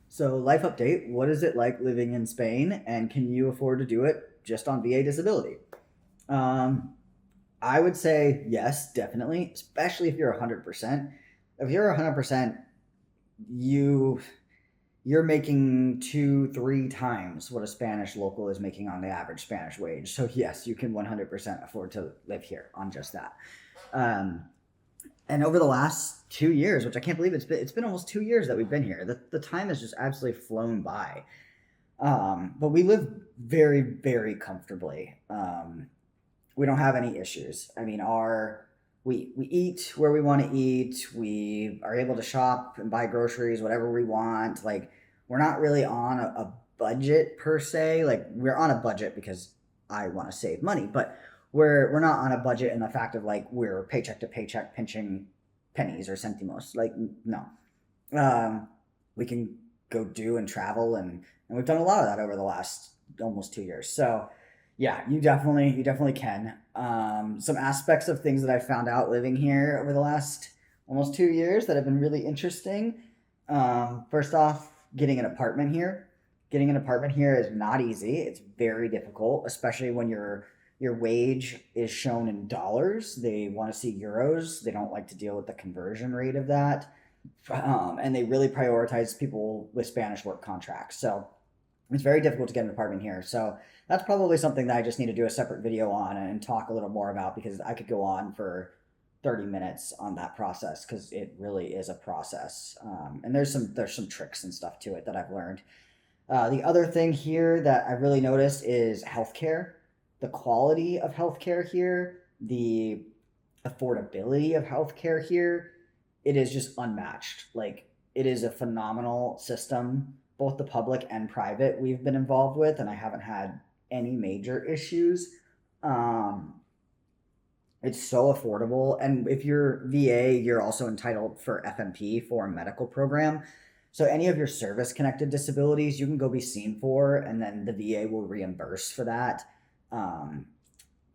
So, life update, what is it like living in Spain, and can you afford to do it just on VA disability? Um, I would say yes, definitely, especially if you're 100%. If you're 100%, you you're making two, three times what a Spanish local is making on the average Spanish wage. So yes, you can 100% afford to live here on just that. Um, and over the last 2 years, which I can't believe it's been almost 2 years that we've been here. The time has just absolutely flown by. But we live very, very comfortably. We don't have any issues. I mean, we eat where we want to eat. We are able to shop and buy groceries, whatever we want. Like we're not really on a budget per se. Like we're on a budget because I want to save money, but we're not on a budget in the fact of like we're paycheck to paycheck pinching pennies or centimos. Like no, um, we can go do and travel and we've done a lot of that over the last almost 2 years. So yeah, you definitely can. Some aspects of things that I found out living here over the last almost 2 years that have been really interesting. First off, getting an apartment here. Getting an apartment here is not easy. It's very difficult, especially when your wage is shown in dollars. They want to see euros. They don't like to deal with the conversion rate of that. And they really prioritize people with Spanish work contracts. So it's very difficult to get an apartment here. So that's probably something that I just need to do a separate video on and talk a little more about because I could go on for 30 minutes on that process because it really is a process. And there's some tricks and stuff to it that I've learned. The other thing here that I really noticed is healthcare, the quality of healthcare here, the affordability of healthcare here. It is just unmatched. Like it is a phenomenal system, both the public and private we've been involved with, and I haven't had any major issues. Um, it's so affordable, and if you're VA, you're also entitled for FMP for a medical program. So any of your service connected disabilities, you can go be seen for, and then the VA will reimburse for that. Um,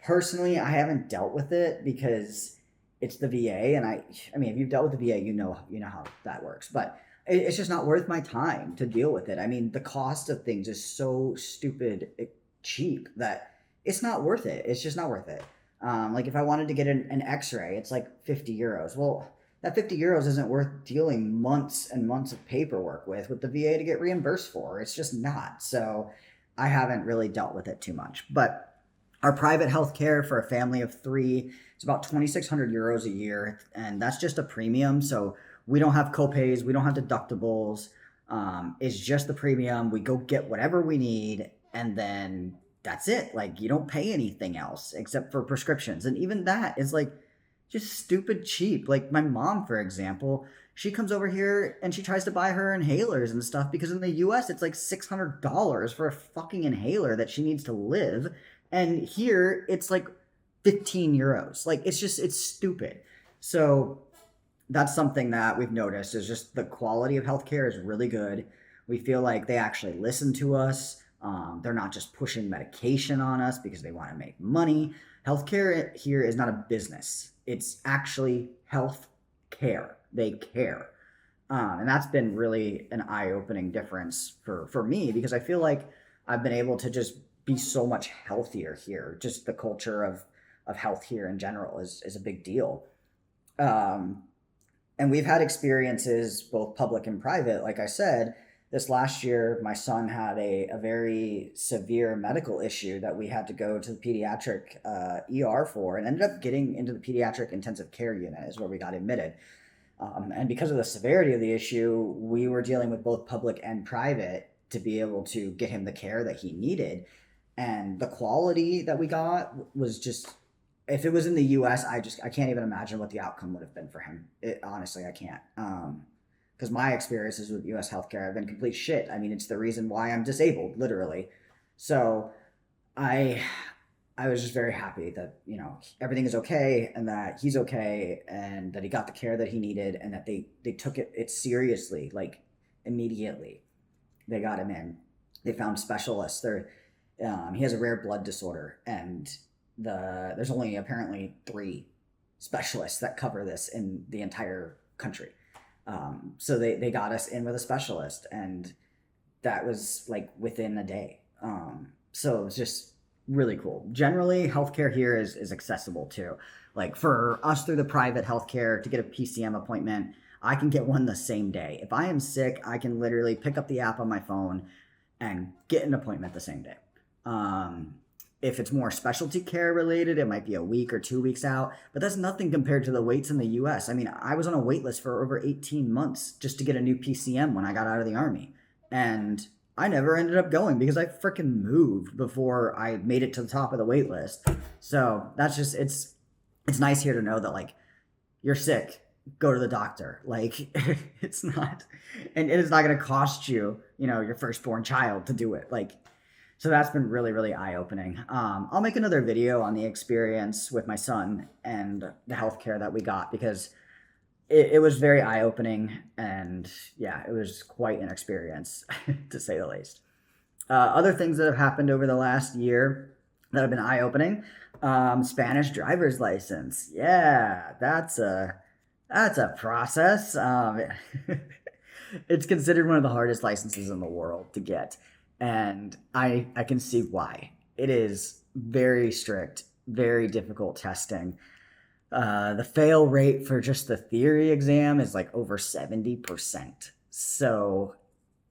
Personally, I haven't dealt with it because it's the VA, and I mean, if you've dealt with the VA, you know how that works. But it's just not worth my time to deal with it. I mean, the cost of things is so stupid cheap that it's not worth it. It's just not worth it. Like if I wanted to get an X-ray, it's like 50 euros. Well, that 50 euros isn't worth dealing months and months of paperwork with the VA to get reimbursed for. It's just not. So I haven't really dealt with it too much, but our private health care for a family of three, it's about 2,600 euros a year, and that's just a premium. So we don't have copays, we don't have deductibles. It's just the premium. We go get whatever we need, and then that's it. Like you don't pay anything else except for prescriptions, and even that is like just stupid cheap. Like my mom, for example, she comes over here and she tries to buy her inhalers and stuff because in the US it's like $600 for a fucking inhaler that she needs to live. And here it's like 15 euros. Like it's stupid. So that's something that we've noticed is just the quality of healthcare is really good. We feel like they actually listen to us. They're not just pushing medication on us because they want to make money. Healthcare here is not a business. It's actually health care. They care. And that's been really an eye-opening difference for me because I feel like I've been able to just be so much healthier here. Just the culture of health here in general is a big deal. Um, and we've had experiences both public and private. Like I said, this last year my son had a very severe medical issue that we had to go to the pediatric ER for and ended up getting into the pediatric intensive care unit is where we got admitted. And because of the severity of the issue, we were dealing with both public and private to be able to get him the care that he needed. And the quality that we got was just, if it was in the US, I can't even imagine what the outcome would have been for him. Honestly, I can't. Because my experiences with US healthcare have been complete shit. I mean, it's the reason why I'm disabled, literally. So I I was just very happy that everything is okay and that he's okay and that he got the care that he needed and that they took it seriously, like immediately. They got him in. They found specialists. He has a rare blood disorder, and there's only apparently three specialists that cover this in the entire country. So they got us in with a specialist, and that was like within a day. So it's just really cool. Generally, healthcare here is accessible too. Like for us through the private healthcare to get a PCM appointment, I can get one the same day. If I am sick, I can literally pick up the app on my phone and get an appointment the same day. Um, if it's more specialty care related, it might be a week or 2 weeks out, but that's nothing compared to the waits in the US. I mean, I was on a wait list for over 18 months just to get a new PCM when I got out of the Army. And I never ended up going because I freaking moved before I made it to the top of the wait list. So that's just it's nice here to know that like you're sick, go to the doctor. Like it's not, and it's not going to cost you, your firstborn child to do it. Like, so that's been really, really eye opening. I'll make another video on the experience with my son and the healthcare that we got because it was very eye opening, and yeah, it was quite an experience to say the least. Other things that have happened over the last year that have been eye opening: Spanish driver's license. Yeah, that's a process. It's considered one of the hardest licenses in the world to get, and I can see why. It is very strict, very difficult testing. The fail rate for just the theory exam is like over 70%. So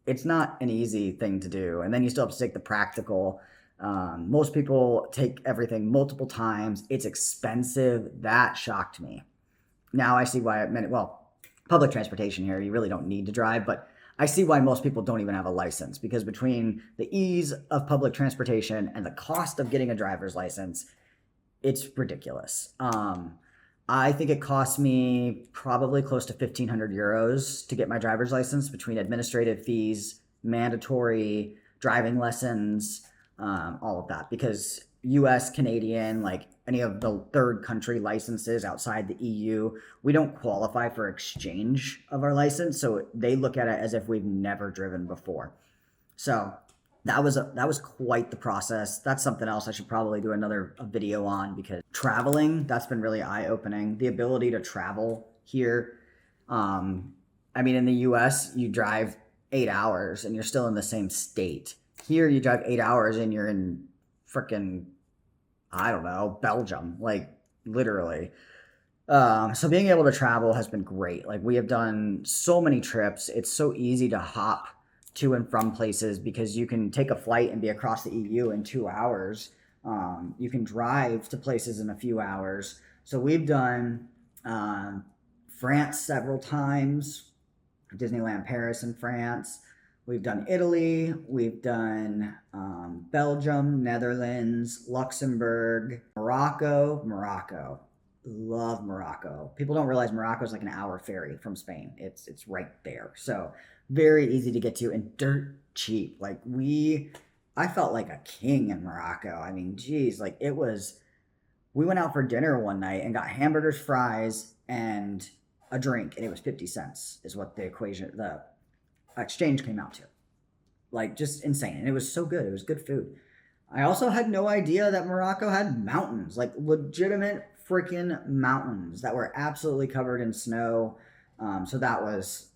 it's not an easy thing to do. And then you still have to take the practical. Most people take everything multiple times. It's expensive. That shocked me. Now I see why public transportation here, you really don't need to drive, but I see why most people don't even have a license, because between the ease of public transportation and the cost of getting a driver's license, it's ridiculous. I think it cost me probably close to 1,500 euros to get my driver's license between administrative fees, mandatory driving lessons, all of that. Because US, Canadian, like any of the third country licenses outside the EU, we don't qualify for exchange of our license. So they look at it as if we've never driven before. So that was quite the process. That's something else I should probably do another video on, because traveling, that's been really eye-opening. The ability to travel here. I mean, in the US, you drive 8 hours and you're still in the same state. Here, you drive 8 hours and you're in freaking, I don't know, Belgium, like literally. So being able to travel has been great. Like we have done so many trips. It's so easy to hop to and from places because you can take a flight and be across the EU in 2 hours. You can drive to places in a few hours. So we've done France several times, Disneyland Paris in France. We've done Italy. We've done Belgium, Netherlands, Luxembourg, Morocco. Love Morocco. People don't realize Morocco is like an hour ferry from Spain. It's right there. So very easy to get to and dirt cheap. Like I felt like a king in Morocco. I mean, geez, like we went out for dinner one night and got hamburgers, fries, and a drink, and it was 50 cents is what the exchange came out to. Like just insane. And it was so good. It was good food. I also had no idea that Morocco had mountains, like legitimate freaking mountains that were absolutely covered in snow. So that was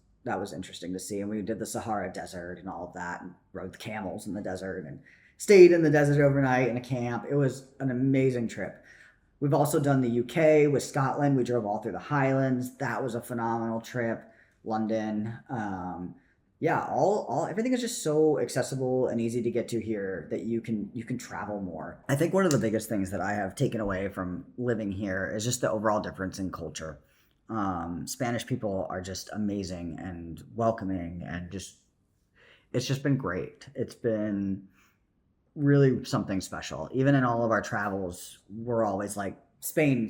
interesting to see. And we did the Sahara Desert and all of that, and rode the camels in the desert and stayed in the desert overnight in a camp. It was an amazing trip. We've also done the UK with Scotland. We drove all through the Highlands. That was a phenomenal trip. London. Yeah, all everything is just so accessible and easy to get to here that you can travel more. I think one of the biggest things that I have taken away from living here is just the overall difference in culture. Spanish people are just amazing and welcoming, and it's just been great. It's been really something special. Even in all of our travels, we're always like, Spain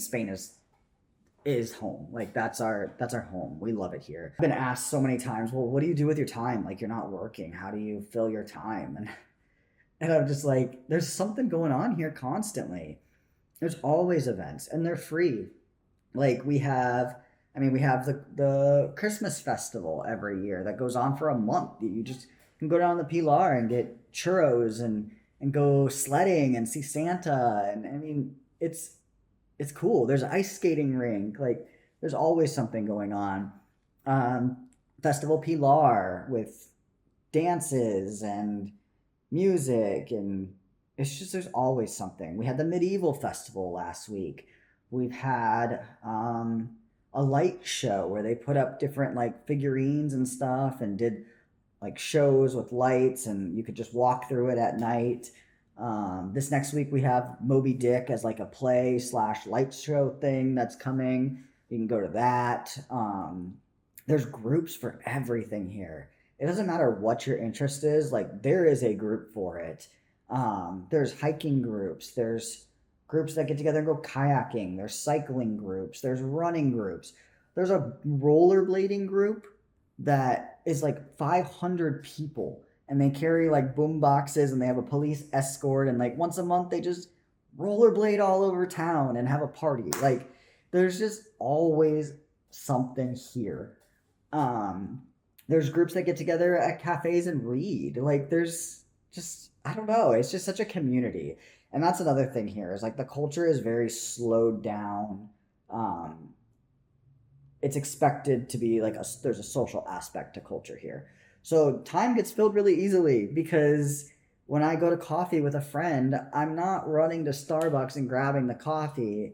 is home. Like that's our home. We love it here. I've been asked so many times, well, what do you do with your time? Like you're not working. How do you fill your time? And I'm just like, there's something going on here constantly. There's always events, and they're free. Like we have the Christmas festival every year that goes on for a month. You just can go down the Pilar and get churros and go sledding and see Santa. And I mean, it's cool. There's an ice skating rink. Like there's always something going on. Um, Festival Pilar with dances and music, and it's just there's always something. We had the medieval festival last week. We've had a light show where they put up different like figurines and stuff and did like shows with lights, and you could just walk through it at night. This next week we have Moby Dick as like a play slash light show thing that's coming. You can go to that. There's groups for everything here. It doesn't matter what your interest is, like there is a group for it. There's hiking groups, there's groups that get together and go kayaking, there's cycling groups, there's running groups, there's a rollerblading group that is like 500 people, and they carry like boom boxes, and they have a police escort, and like once a month they just rollerblade all over town and have a party. Like there's just always something here. There's groups that get together at cafes and read. Like there's just, I don't know, it's just such a community. And that's another thing here, is like the culture is very slowed down. Um, it's expected to be like there's a social aspect to culture here. So time gets filled really easily, because when I go to coffee with a friend, I'm not running to Starbucks and grabbing the coffee.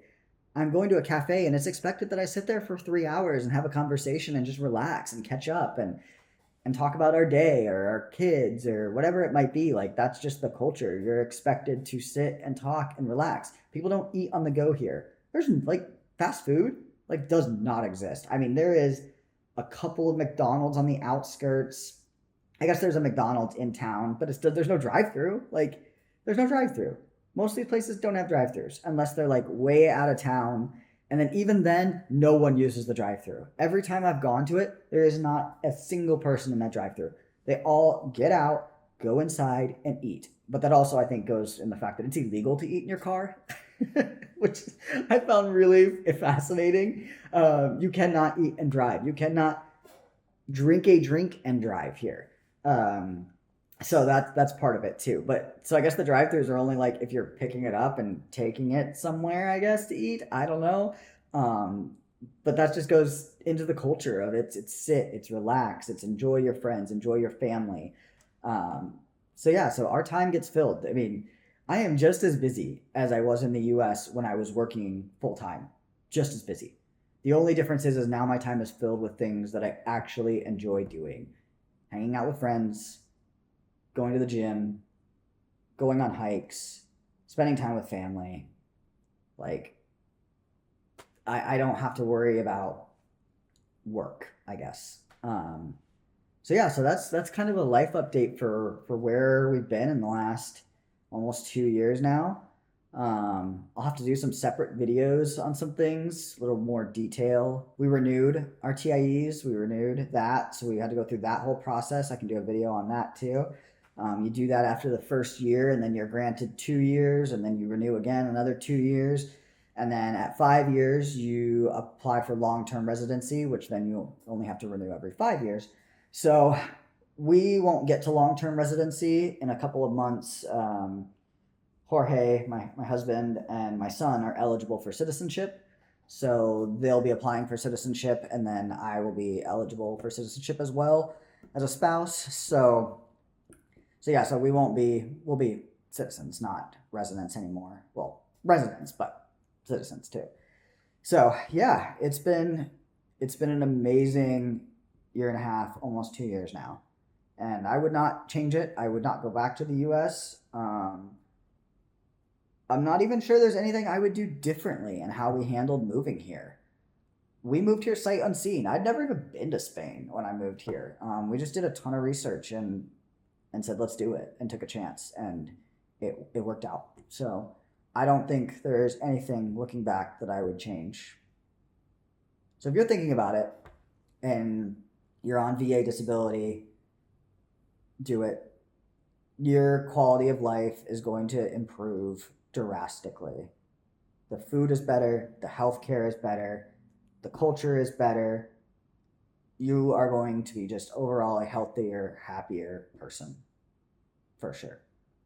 I'm going to a cafe, and it's expected that I sit there for 3 hours and have a conversation and just relax and catch up and talk about our day or our kids or whatever it might be. Like that's just the culture. You're expected to sit and talk and relax. People don't eat on the go here. There's like fast food like does not exist. I mean, there is a couple of McDonald's on the outskirts. I guess there's a McDonald's in town, but there's no drive-through. Like there's no drive-through. Most of these places don't have drive-throughs unless they're like way out of town. And then even then, no one uses the drive-through. Every time I've gone to it, there is not a single person in that drive-through. They all get out, go inside, and eat. But that also, I think, goes in the fact that it's illegal to eat in your car, which I found really fascinating. You cannot eat and drive. You cannot drink a drink and drive here. So that's part of it too. But so I guess the drive-throughs are only like if you're picking it up and taking it somewhere, I guess, to eat. I don't know. Um, but that just goes into the culture of it's sit, it's relax, it's enjoy your friends, enjoy your family. Um, so yeah, so our time gets filled. I mean, I am just as busy as I was in the US when I was working full time. Just as busy. The only difference is now my time is filled with things that I actually enjoy doing. Hanging out with friends, going to the gym, going on hikes, spending time with family. Like, I don't have to worry about work, I guess. So yeah, so that's kind of a life update for where we've been in the last almost 2 years now. I'll have to do some separate videos on some things, a little more detail. We renewed our TIEs, we renewed that, so we had to go through that whole process. I can do a video on that too. You do that after the first year, and then you're granted 2 years, and then you renew again another 2 years. And then at 5 years, you apply for long term residency, which then you'll only have to renew every 5 years. So we won't get to long term residency in a couple of months. Jorge, my husband, and my son are eligible for citizenship. So they'll be applying for citizenship, and then I will be eligible for citizenship as well as a spouse. So yeah, so we'll be citizens, not residents anymore. Well, residents, but citizens too. So yeah, it's been an amazing year and a half, almost 2 years now, and I would not change it. I would not go back to the U.S. I'm not even sure there's anything I would do differently in how we handled moving here. We moved here sight unseen. I'd never even been to Spain when I moved here. We just did a ton of research and said let's do it and took a chance, and it worked out. So I don't think there's anything looking back that I would change. So if you're thinking about it and you're on VA disability, do it. Your quality of life is going to improve drastically. The food is better, the healthcare is better, the culture is better. You are going to be just overall a healthier, happier person, for sure.